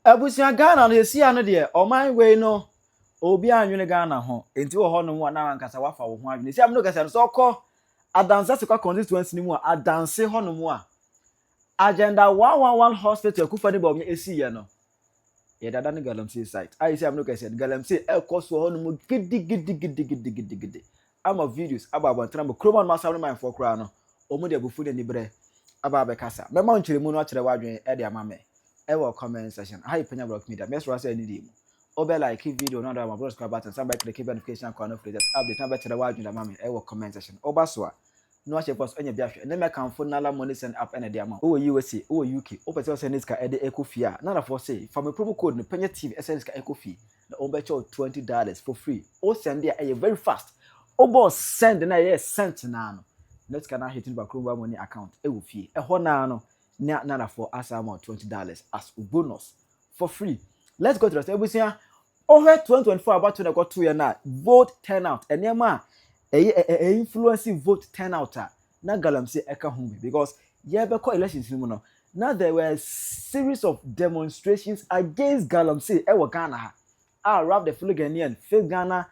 Abusia Ghana no esi ano de oman we no obi anwene Ghana ho enti wo ho no mu na wankasa wafa wo ho adwene esi am no kasa so kọ Adansi Asokwa constituency ni mu adanse ho no mu a agenda 111 hospital kufani ba obi esi ye no ye dada ne galamsey site ai esi am no kasa galamsey e koso ho no mu gidi ama videos aba ntana mo chroma ma sawo man for kra no omu de abufu de ni bre aba be kasa me ma nkyere mu no akere wadwen e de ama me e wo comment section hi Penyah block media me so say ni di mu obe like video no da ma bro subscribe button somebody click the notification icon of latest update na be kere wadwen ama me e wo comment section oba so a no ache post anya bia hwe na me kan phone nala money send app na de ama o USA o UK o pese send this ka e de ekofia na for say for my promo code no Penyah TV send this ka ekofia na o be charge $20 for free o send there e very fast o boss send na ye sent na no let's can hitting back Chroma money account e wo fie e ho na no na for asama $20 as a bonus for free. Let's go to the ebusia over 2024 about to go 2 year na vote turnout enema influence vote turnout na galamsey eka ho because ye be call elections ni mu no now there were a series of demonstrations against galamsey e wo Ghana ha rap the full Ghanaian Face Ghana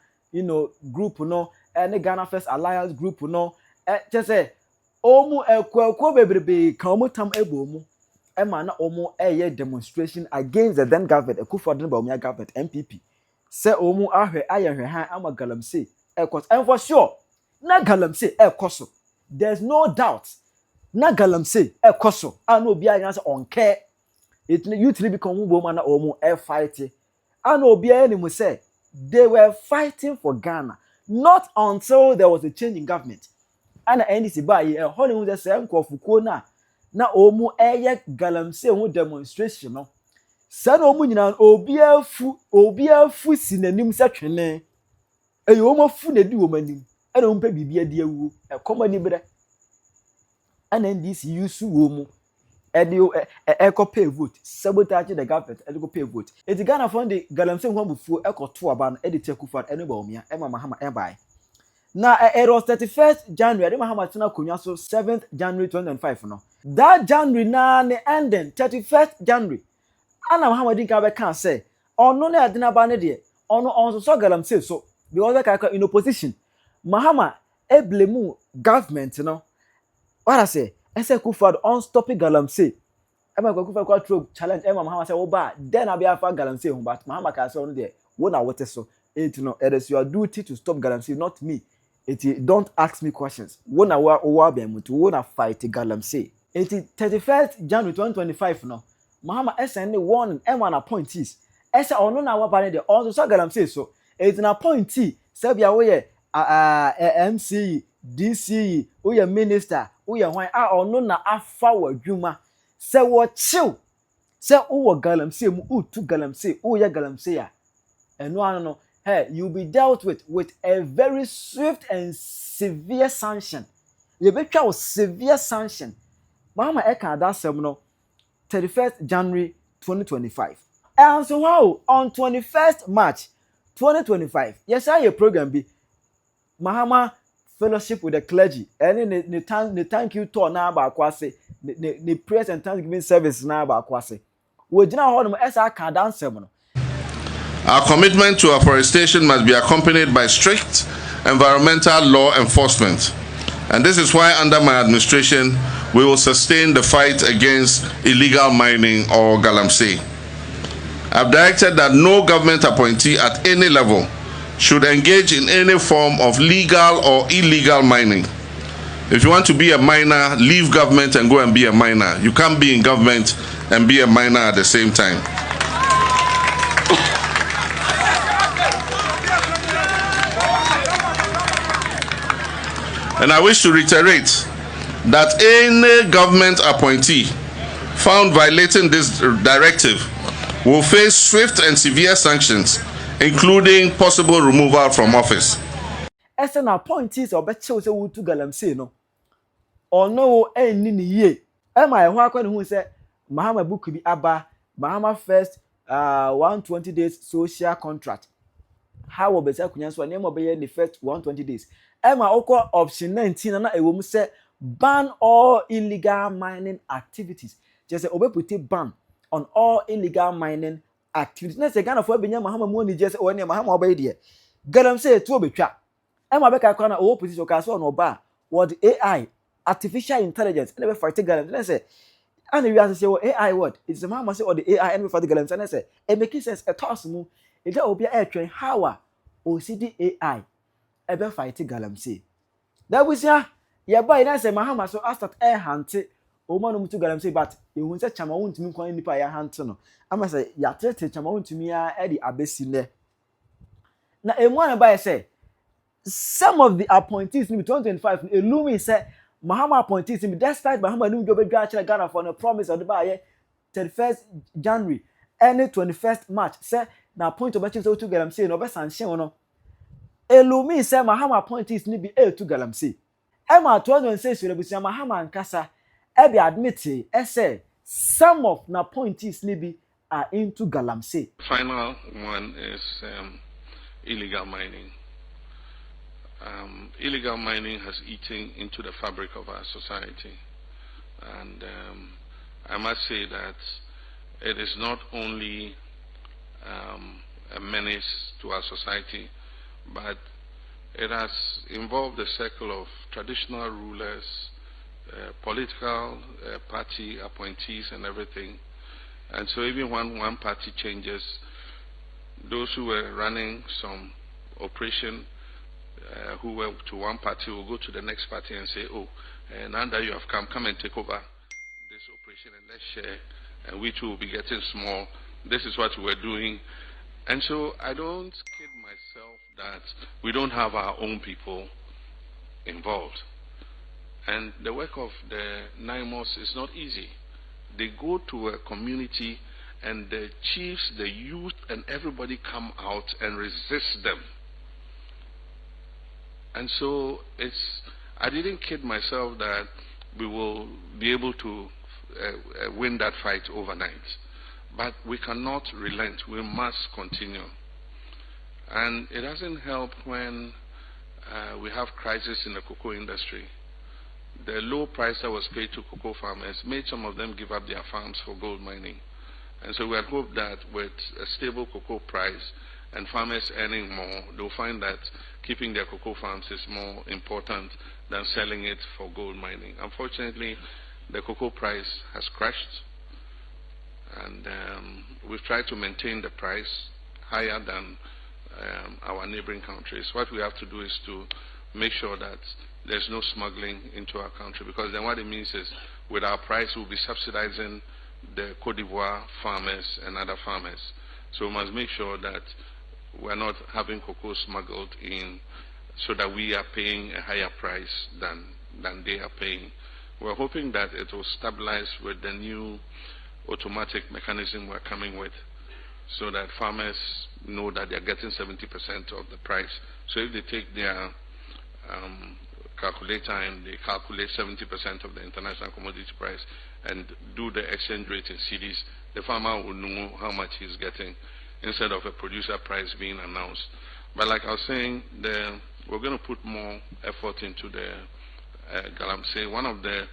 group no and Ghana First Alliance group no just say omu ekwo bebrebe kan omu tam ebomu e ma na omu demonstration against the then government ekufo ba omu government MPP say omu ahwe ayehwe han ama galamsey ekos and for sure na galamsey ekoso there's no doubt na galamsey ekoso ana obi anya say on care it youth be kan mu bo ma na omu fight ana obi anya ni mu say they were fighting for Ghana not until there was a change in government. Ana NDC ba ye hone hu say nkofuko na omu galamsey hu demonstration no say na omu nyina obi afu sinanim se twene omu afu na di wo manim ana omu pe bibia di awu komani bre ana NDC use wo mu pay vote sabotage the government go pay vote eti Ghana fund the galamsey hu abufu to aba no take Kufa ene ba omia e ma Mahama e bai. Now, it was 31st January. Mahama tuna kunya so 7th January 2025 no. That January na ne ending 31st January. Ana Mahama din ka be kan say, ono na adina ba ne de, ono so galamsey so because ka in opposition. Mahama e blame government no. What I say? I say Kufa on stopping galamsey. E ma Kufa kwa throw challenge e ma Mahama say oba then abi afa galamsey hu but Mahama ka say ono de wo na wote so. It it is your duty to stop galamsey, not me. Don't ask me questions. Wona wa be mutu wona fight galamsey. 31st January 2025 no. Mahama send warning and appointees. Say ono na wa ba ne de on so galamsey so. It na appointee say bia wo ye MC DC wo ye minister wo ye hwan ono na afa wadwuma. Say wo chill. Say wo galamsey mu utu galamsey wo ye galamsey a. Eno ano no. Hey, you'll be dealt with a very swift and severe sanction. You be with severe sanction. Mahama eka that seminar 31st January 2025. And so how on 21st March 2025, yes, I a program be Mahama fellowship with the clergy. And the thank you tour na ba kwase, the praise and thanksgiving service na ba kwase. We jina ho no esa ka that seminar. Our commitment to afforestation must be accompanied by strict environmental law enforcement. And this is why under my administration, we will sustain the fight against illegal mining or galamsey. I've directed that no government appointee at any level should engage in any form of legal or illegal mining. If you want to be a miner, leave government and go and be a miner. You can't be in government and be a miner at the same time. And I wish to reiterate that any government appointee found violating this directive will face swift and severe sanctions, including possible removal from office. As an appointee, or better say we to galamsey no. Or no any ye. Am I who say Mahama book be aba Mahama first 120 days social contract. How will be say kunya so name obey the first 120 days. Emma Oko option 19 na ewom say ban all illegal mining activities. Just say obe put ban on all illegal mining activities. Na say Ghana for Penyah Mahama mu ni just o ne Mahama obey there. Galamsey etu obetwa. E ma be ka kwa na o position ka so no ba what AI artificial intelligence and be fight Galamsey. Na say and we as say what AI what it's the Mahama say or the AI and be fight Galamsey. Na say e make sense e toss mu e ja obi e twen how a o see the AI e be fight Galamsey. That was ya boy na say Mahama so I start hante o ma no mutu Galamsey but e hu say chama wontumi kwan nipa ya hante no ama say ya tete chama wontumi ya e di abesi ne na emu an ba say some of the appointees in 2025 elumi say Mahama appointees in despite Mahama no job dwa kire Ghana for no promise of the ba 31st January and 21st March say na appoint obachi say to Galamsey no be sanction no elumi say Mahama appointees ni bi to Galamsey Emma 2006 rebusia Mahama nkasa e be admit e say some of na appointees ni bi are into Galamsey. Final one is illegal mining. Illegal mining has eaten into the fabric of our society, and I must say that it is not only a menace to our society, but it has involved a circle of traditional rulers, political party appointees and everything. And so even when one party changes, those who were running some operation who went to one party will go to the next party and say, oh, now that you have come and take over this operation and let's share, and we too will be getting small. This is what we're doing. And so I don't kid myself that we don't have our own people involved. And the work of the NIMOS is not easy. They go to a community and the chiefs, the youth, and everybody come out and resist them. And so I didn't kid myself that we will be able to win that fight overnight. But we cannot relent. We must continue. And it doesn't help when we have crisis in the cocoa industry. The low price that was paid to cocoa farmers made some of them give up their farms for gold mining. And so we had hoped that with a stable cocoa price and farmers earning more, they'll find that keeping their cocoa farms is more important than selling it for gold mining. Unfortunately, the cocoa price has crashed, and we've tried to maintain the price higher than our neighboring countries. What we have to do is to make sure that there's no smuggling into our country, because then what it means is with our price we'll be subsidizing the Cote d'Ivoire farmers and other farmers. So we must make sure that we're not having cocoa smuggled in so that we are paying a higher price than they are paying. We're hoping that it will stabilize with the new automatic mechanism we're coming with, so that farmers know that they're getting 70% of the price. So if they take their calculator and they calculate 70% of the international commodity price and do the exchange rate in cedis, the farmer will know how much he's getting instead of a producer price being announced. But like I was saying, we're going to put more effort into the Galamsey. One of the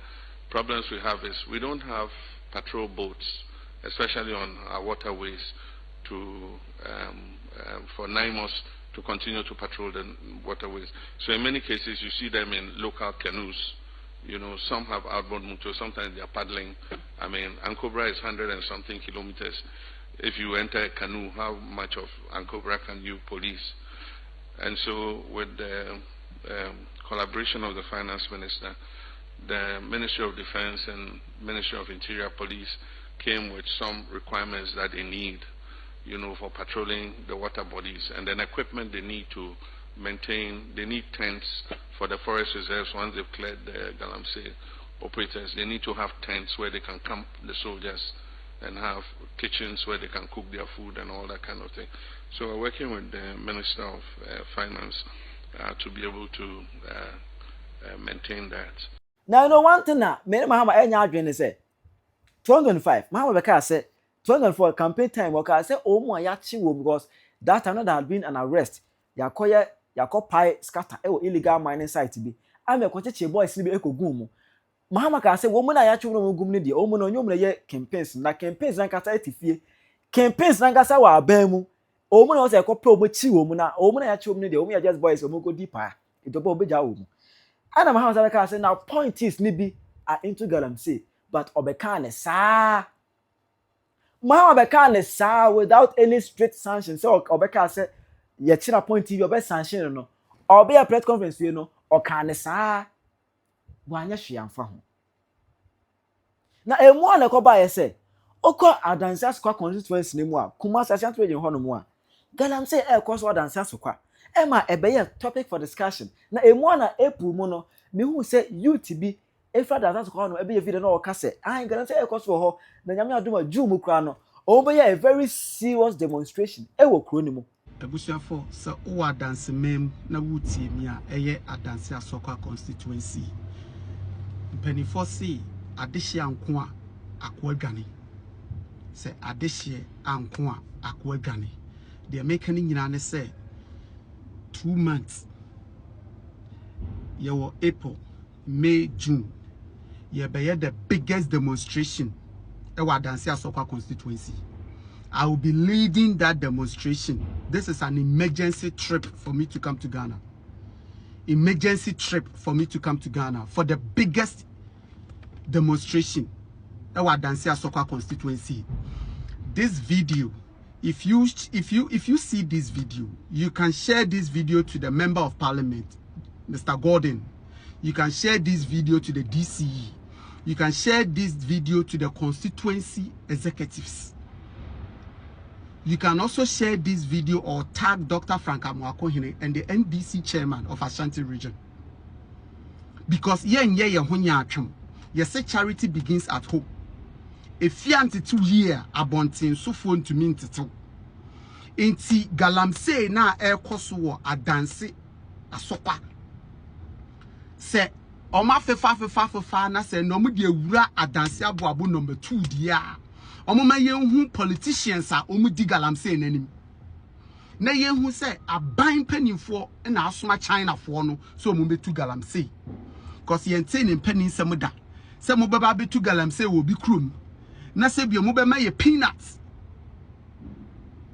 problems we have is we don't have patrol boats, especially on our waterways, for NIMOS to continue to patrol the waterways. So in many cases, you see them in local canoes. You know, some have outboard motors, sometimes they are paddling. I mean, Ankobra is 100 and something kilometers. If you enter a canoe, how much of Ankobra can you police? And so with the collaboration of the Finance Minister, the Ministry of Defense and Ministry of Interior Police came with some requirements that they need, you know, for patrolling the water bodies, and then equipment they need to maintain. They need tents for the forest reserves. Once they've cleared the Galamsey operators, they need to have tents where they can camp the soldiers and have kitchens where they can cook their food and all that kind of thing. So we're working with the Minister of Finance to be able to maintain that. Now, you know one thing that me and Mahama enya adwene say 2025 Mahama beka say 2024 campaign time waka say omo ayachi wo, because that time there had been an arrest yakopai scatter illegal mining site bi am yakocheche boys bi ekogun mu Mahama ka say woman na ya chwo no gum ne de omo no nyom na ye campaigns na campaigns na kasa etifie campaigns na kasa wa aban mu omo na o say ko pe omo chi omo na ya chwo ne de omo ya just boys omo go deeper ito bo beja omo ana Mahama say ka say now point is ni bi are into galamsey but obeka ne saa Mahama obeka ne saa without any strict sanction so obeka say ye chira point TV obe sanction no obe ya press conference we no o ka ne saa wanya hwiamfa ho na emu ana ko ba ye se okọ Adansi Asokwa constituency ne mu a Kumasi Ashanti region ho no mu a galamsey course Adansi Asokwa ma ebe topic for discussion na emu ana epu mu no me hu se youth bi efra Adansi Asokwa no ebe ye video na o ka se galamsey course for ho na nyame adoma ju mu kra no o be a very serious demonstration wo kro ni mu Ebusuafo se o Adansi mem na wutie mi a eye Adansi Asokwa constituency mpanifo si adehye anko a akwadwane se adehye anko a akwadwane de make ni nyina ne se 2 months yewo April May June ye be the biggest demonstration e wa Adansi Asokwa constituency. I will be leading that demonstration. This is an emergency trip for me to come to Ghana. Emergency trip for me to come to Ghana for the biggest demonstration at Adansi Asokwa constituency. This video, if you see this video, you can share this video to the Member of Parliament, Mr. Gordon. You can share this video to the DCE. You can share this video to the constituency executives. You can also share this video or tag Dr. Frank Amwakohine and the NDC chairman of Ashanti region. Because charity begins at home. If you are 2 years, abontin so phone to me to Anti-galamsey na koso Adansi Asokwa. Se oma fefa na se no mu de wura Adansi aboabo number 2 dia. Omoma yenhu politicians a omudi galamsey nanim na yenhu se aban panimfo na asoma China fo no so omubetu galamsey cause yente ne panin se muda se mobeba betu galamsey wo bi krom na se bi omobema ye peanuts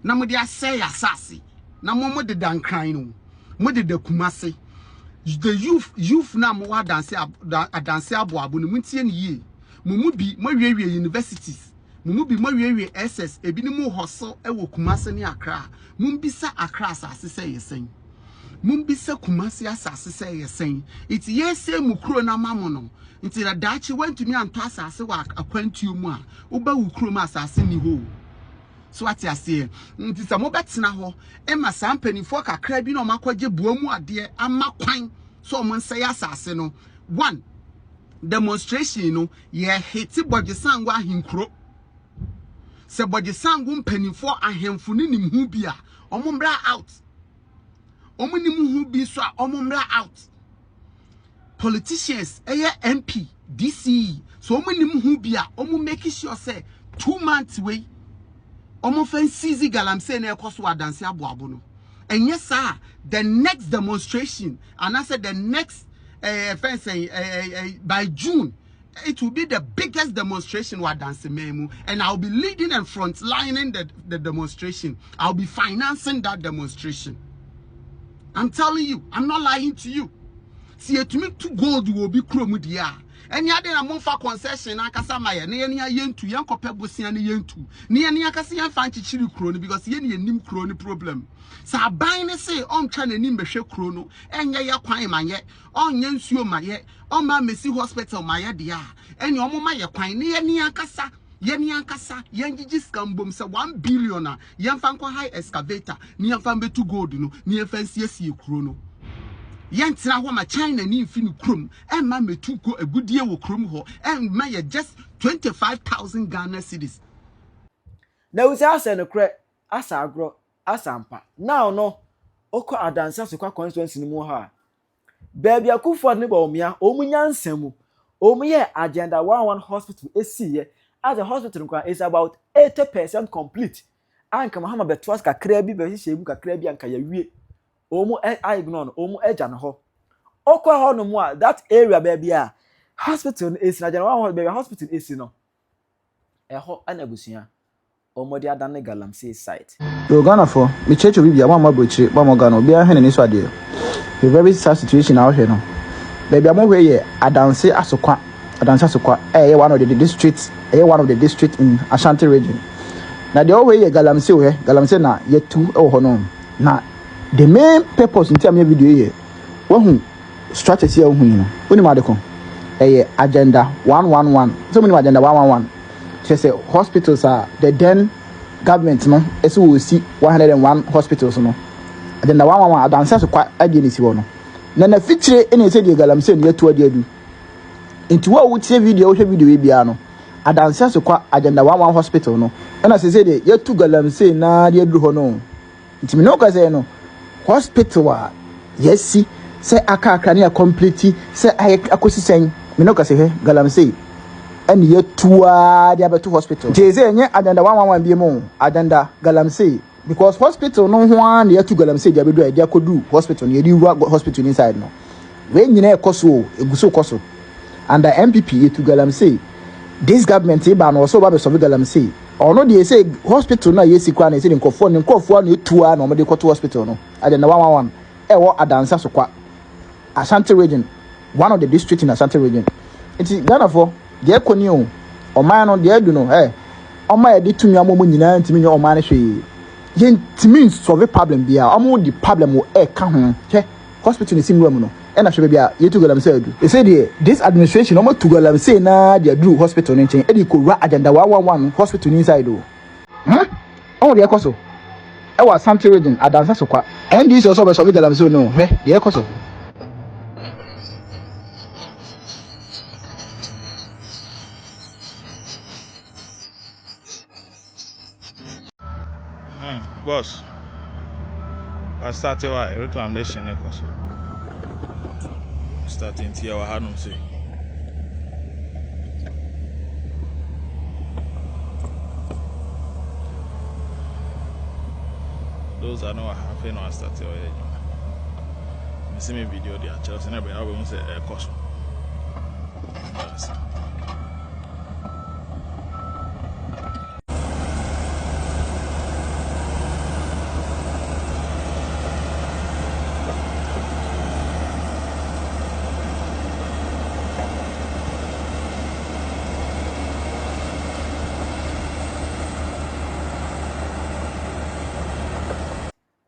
na mode asay asase na momode dankran no mode da Kumasi the youth na mo Adansi aboabo no muntie ne ye mumubi mo wiawie universities Mumubi mawiwe SS ebinimu hoso ewo Kumasi ni Accra mumbisa Accra asase se yesen mumbisa Kumasi asase se yesen iti yese mukro na mamono nti da dachi wentumi anto asase wa akwantu mu a uba wukro ma asase ni ho so ati ase nti sa mo betena ho e ma sampanifo kakra bi na o makwaje buamu ade amakwan so mo nsay asase no one demonstration no ye hiti bodjesangwa hinkro se bodjesangu mpanifo ahemfo ni nim bi a omombra out omunim hu bi so a omombra out politicians MP DCE so omunim hu bi a omu make sure say 2 months way omu fan seize galamsey na ekoso Adansi aboabo no enye sa the next demonstration and I said the next by June it will be the biggest demonstration with Adansi Memu, and I'll be leading and frontlining the demonstration. I'll be financing that demonstration. I'm telling you, I'm not lying to you. See, to me, 2 gold will be chromudia. And yet, I'm on for concession. I can say, my near yentu, young copper yentu, near Cassia fancy chili crony because ye need nim crony problem. So I bind say, on trying to name the chrono, and ya quine my yet, on yensu my yet, on my Messi hospital my idea, and your mama ya quine near Casa. Yeni ankasa yenjiji scambum se 1 billion yen fanko high excavator ni fambe 2 gold no ni fancy esi kuro no yen tira ho ma China ni mfini krom e ma metuko agudie wo krom ho e ma ye just 25,000 Ghana cedis na uzi asa no kre asa agro asampa now no okọ Adansi Asokwa constituency ni mu ha baby akufo ne ba omia omunya nsam omuye agenda 11 hospital esiye as a hospital is about 80% complete. Anka Mahama betwas kakra bi be hihye mu kakra bi anka ya wie. Omu I ignore omu eja no ho. Okwa ho no mu a that area baby a hospital is na general one baby hospital is no eho ana busua omodi adane galamsey site yo Ghana for me church obi bia mama brochire ba mo Ghana obi ahene ni so ade a very sad situation out here no baby am we here Adansi Asokwa one of the districts one of the district in Ashanti region na the way here galamsey na yetu e ho no na the main purpose in term video here who strategy e ho no oni ma de ko agenda 111 so many agenda 111 say hospitals are the then government no eso will see 101 hospitals no agenda 111 Adansi Asokwa ade ni si wo no na feature ene say the galamsey no yetu ade adu into what would see video we bia no Adansi Asokwa agenda 111 hospital no na say the yetu galamsey na de adu ho no ntimi no ka say no hospital a yesi say aka na complete say akosisen me no ka say galamsey and yetu a de abeto hospital say enye agenda 111 bi mo agenda galamsey because hospital no ho an yetu galamsey de abedo de akodu hospital no yedi hospital inside no we nyina ekoso eguso koso and the MPP yetu galamsey this government e ba no so ba be solve galamsey ono dey say hospital na yesi kwa na say nkofo na etu a na omede koto hospital no agenda 111 e wo Adansi Asokwa Ashanti region one of the district in Ashanti region enti Ghana for de ekoni o oman no de adu no oman e de tumi amomo nyina ntimi nye oman hwe ye ntimi solve problem bia omo di problem wo e ka ho hwe hospital ni simwa mu no e na hwe bia yetu galamsey adu e say this administration omo tu galamsey na de adu hospital ni chen e di ko ra agenda 111 hospital ni inside o oh de ekoso e wa Ashanti region Adansi Asokwa and this also be solve galamsey no hwe de ekoso boss, I started a reclamation. Starting to our Hanum say. Those are not happening on started already. You see me video there, Chelsea, and everybody will say a cost.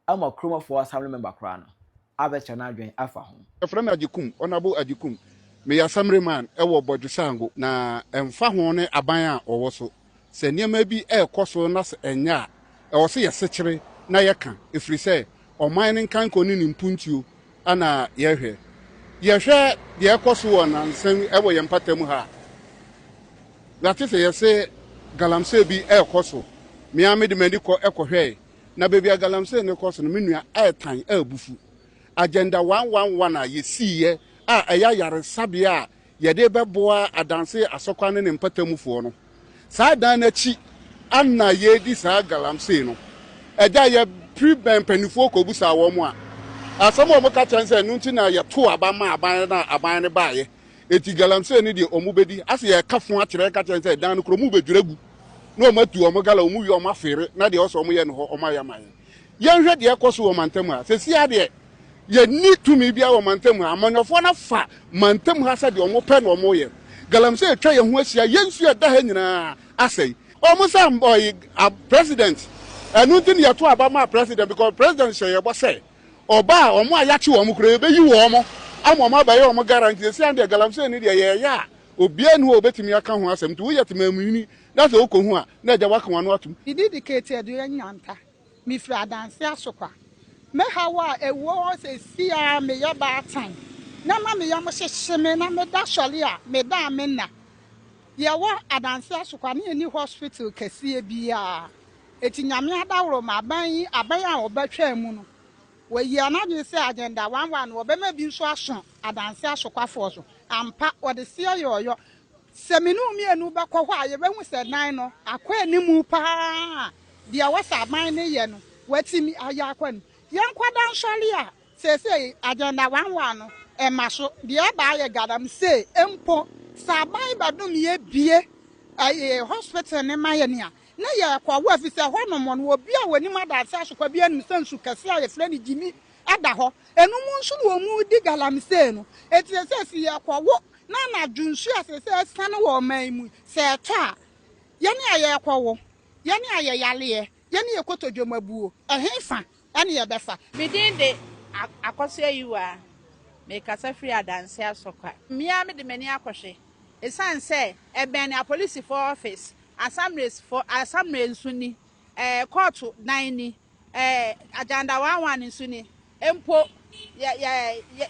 I'm a crew for us family member crown abecha na adwen afa ho friend Ajikum honorable Ajikum me ya summary man e wo Bodjusango na emfa ho ne aban a owo so se niam bi e koso na se enya e wo se ye sekere na ye ka efri se oman ne kan ko ni mpuntuo ana ye hwe de ekoso wo na nsem e wo ye mpatamu ha that is ye se galamsey bi e koso me amedi mandi ko ekohwe na baby galamsey ne koso no menua tan abufu agenda 111 a yesi ye a eya yare sabia ye de beboa Adansi Asokwa ne mpatamufo no saa dan na chi anna ye di saa galamsey no eja ye pre-ben penifo ko busa wo mu a asamo mo ka chanse nu nti na ye to abama aban ne baaye eti galamsey ne de omubedi ase ye kafo akire ka chanse dan no kro mu bedwuragu no matu o mo gala o mu wi o ma fere na de oso mo ye no ho o ma ya man ye nhwe de ekoso wo mantam a se sia de ye ni tumi bia wo mantam a amanyofo na fa mantam ha se de o mo pe no mo ye galamsey atwa ye ho asia ye nsu da ha nyina asai o mo sam boy president enu tin ye to abama president because president say ye bo say oba o mo ayachi wo mo kro be yi wo mo amoma ba ye o mo guarantee se and galamsey ni de ye ya obi anu obetimi aka ho asem to wo yetima amuni na so ko hu a na eja waka wanu atum dedicated ye nyanta mi fra Adansi Asokwa me hawa ewo se sia me ye ba tan na ma me ye mo hyehye na me da sole a me da me na ye wo Adansi Asokwa na ni hospital kese bia eti nyame adawro ma aban a obetwa mu no we ye na dwe se agenda 11 wo be ma bi nso aso Adansi Asokwa fo so ampa wo de sia yoyo seminu mienu bakọ hɔ a yɛbɛhu sɛ dan no akɔ animu paa de a wasa aban ne yɛ no watimi ayɛ akɔ no yɛnkɔda nsɔre a sɛsɛ agenda 11 no ɛma so deɛ ba yɛ galamsey empo sabai badum ye bie hospital ne mayenia na ye kwa wo afise ho no mo no obi a wani Adansi Asokwa bia nim sansu kase a ye fre ni Jimi ada ho enu mu nso no mu di galamsey no etiese si ye kwa wo na dwunsu asese sane wo man mu se eto a ye ne aye kwa wo ye ne aye yale ye ne ye kotodwomabuo ehefa ane ye befa Midin de akɔsɛ yiwa me kasa free Adansi Asokwa. Mia me de mani akɔhwe. Esan sɛ ɛbɛn a police for office, assemblies for assembly nsuni, court nine ni, agenda 11 nsuni. Empo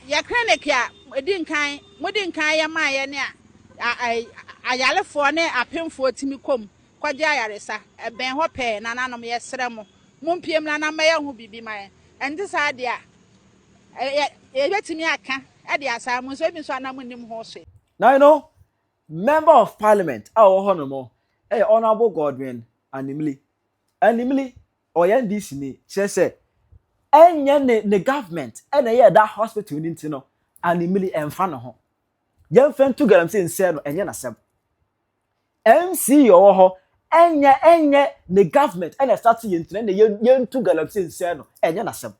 ya clinic ya edinkan, modinkan ya ma ye ne a ayalefo ne apemfo timi kom. Kwaje ayaresa, ɛbɛn hɔ pɛ na nanom ye srɛ mo. Mumpiem na na maye hu bibi man. Ɛnti saa de a ebetimi aka ade asamu so bi so anamu nim ho so. Now you know, member of parliament, our honorable, honorable Godwin Animili. Animili, or NDC ni, say, enye ne government, yeah that hospital in Tino, Animili and Fanaho. Young friend to get them saying, Sero, and Yanasem. MC or ho, enye ne government, and a starting in the young to get them saying, Sero, and Yanasem.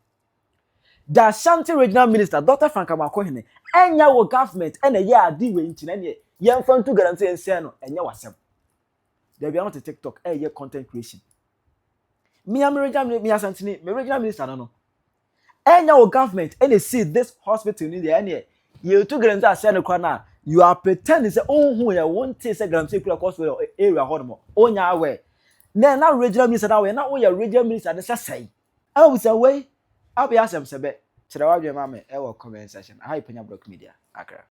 The Ashanti Regional Minister, Dr. Frank Amakohene, and your government, and a year deal with any young friend to get and say, Sano, and your wasem. There be not a TikTok, a year content creation. Me, I'm regional minister, no. And your government, and they see this hospital in the end, you took them to Sano Corner. You are pretending, say, oh, who you won't take a gram, say, across your area, Hormo, on your way. Now, regional minister, now, not all your regional minister, and say, I was away. I'll be asking Sebe. Chirawa Mame, comment section. Hi, Penyah Media. Accra.